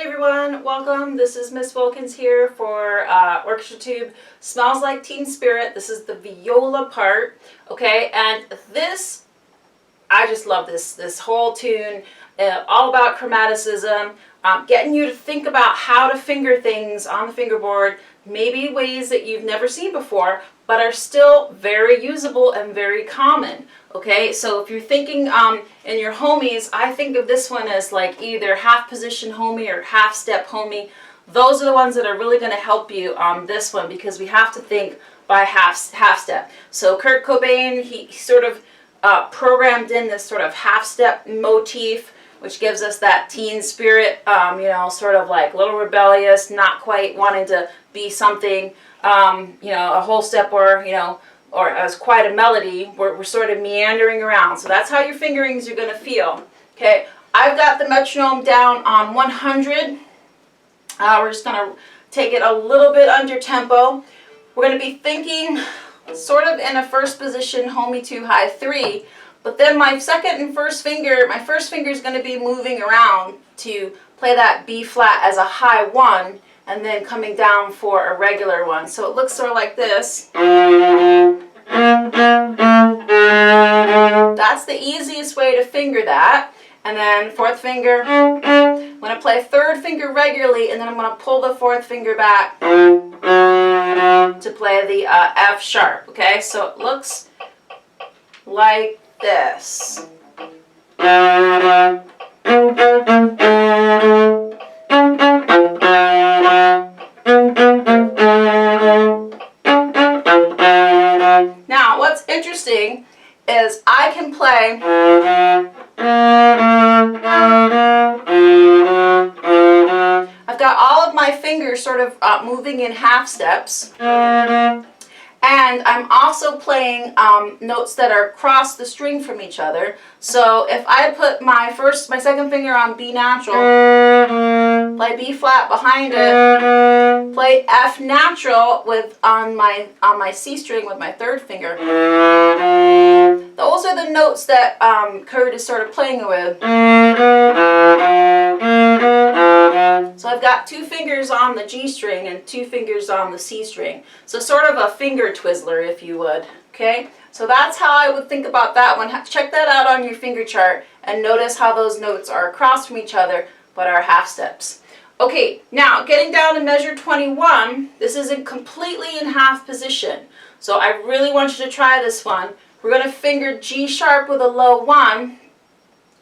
everyone, welcome. This is Miss Wilkins here for Orchestra Tube. Smells Like Teen Spirit. This is the viola part, okay? And this, I just love this whole tune, all about chromaticism, getting you to think about how to finger things on the fingerboard, maybe ways that you've never seen before, but are still very usable and very common. Okay, so if you're thinking in your homies, I think of this one as like either half position homie or half step homie. Those are the ones that are really going to help you on this one because we have to think by half step. So Kurt Cobain, he sort of programmed in this sort of half step motif, which gives us that teen spirit, you know, sort of like a little rebellious, not quite wanting to be something, you know, a whole step or, you know, or as quite a melody. We're sort of meandering around. So that's how your fingerings are going to feel. Okay, I've got the metronome down on 100. We're just going to take it a little bit under tempo. We're going to be thinking sort of in a first position, homie 2, high 3. But then my second and first finger, my first finger is going to be moving around to play that B flat as a high 1, and then coming down for a regular one. So it looks sort of like this. That's the easiest way to finger that. And then fourth finger, I'm going to play third finger regularly, and then I'm going to pull the fourth finger back to play the F sharp. Okay, so it looks like this. Now, what's interesting is I can play I've got all of my fingers sort of moving in half steps. And I'm also playing notes that are across the string from each other. So if I put my second finger on B natural, play B flat behind it, play F natural on my C string with my third finger. Those are the notes that Kurt is sort of playing with. So I've got 2 fingers on the G string and 2 fingers on the C string. So sort of a finger twizzler, if you would. Okay? So that's how I would think about that one. Check that out on your finger chart and notice how those notes are across from each other but are half steps. Okay, now getting down to measure 21, this isn't completely in half position. So I really want you to try this one. We're going to finger G sharp with a low 1.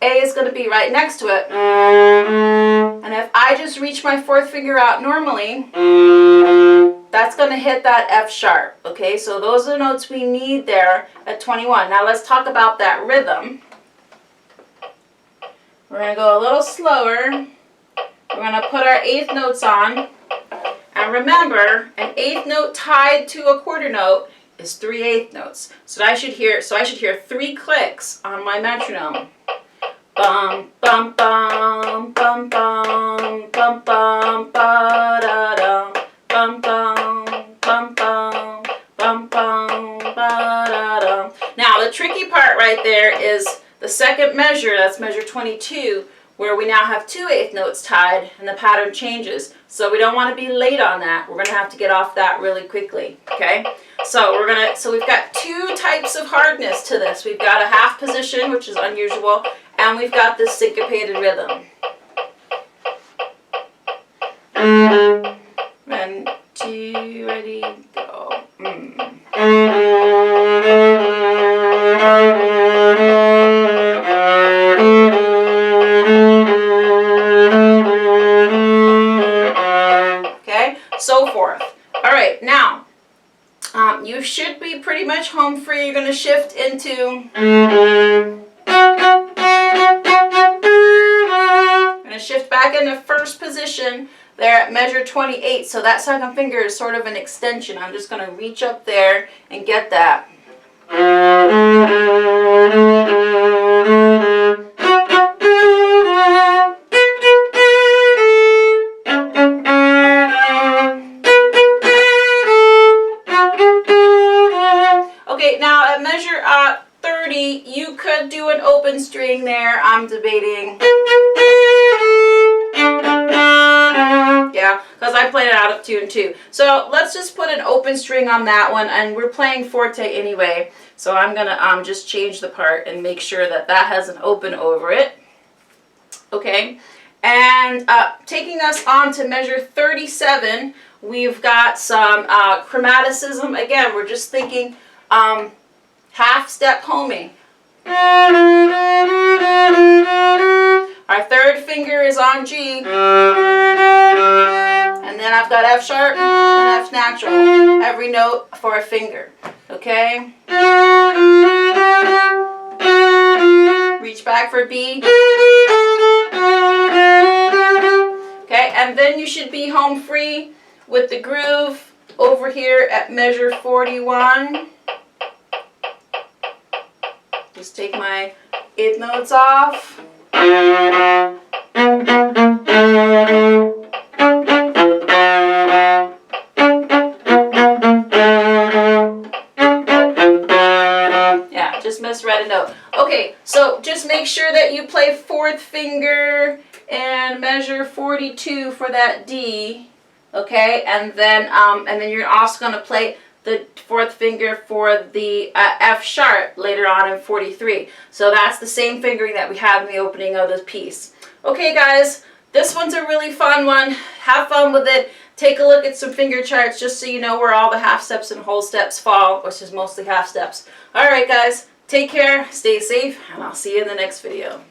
A is going to be right next to it. And if I just reach my fourth finger out normally, that's going to hit that F sharp. Okay, so those are the notes we need there at 21. Now let's talk about that rhythm. We're going to go a little slower. We're going to put our eighth notes on. And remember, an eighth note tied to a quarter note is 3/8 notes. So I should hear 3 clicks on my metronome. Bum bum bum bum bum bum bum ba da dum bum bum bum bum bum bum ba da dum. Now the tricky part right there is the second measure. That's measure 22, where we now have 2 eighth notes tied and the pattern changes. So we don't want to be late on that. We're going to have to get off that really quickly. Okay. So we've got 2 types of hardness to this. We've got a half position, which is unusual, and we've got this syncopated rhythm. 1, 2, ready, go. Okay, so forth. All right, now. You should be pretty much home free. You're going to shift into. Going to shift back into first position there at measure 28. So that second finger is sort of an extension. I'm just going to reach up there and get that. Okay, now at measure 30, you could do an open string there. I'm debating. now because I played it out of tune too. So let's just put an open string on that one, and we're playing forte anyway. So I'm gonna just change the part and make sure that that has an open over it. Okay, and taking us on to measure 37, we've got some chromaticism. Again, we're just thinking half step homing. Our third finger is on G, and then I've got F sharp and F natural, every note for a finger, okay? Reach back for B. Okay, and then you should be home free with the groove over here at measure 41. Just take my 8th notes off. Yeah, just misread a note. Okay, so just make sure that you play 4th finger and measure 42 for that D, okay, and then you're also going to play the 4th finger for the F sharp later on in 43. So that's the same fingering that we have in the opening of this piece. Okay guys, this one's a really fun one. Have fun with it. Take a look at some finger charts just so you know where all the half steps and whole steps fall, which is mostly half steps. Alright guys, take care, stay safe, and I'll see you in the next video.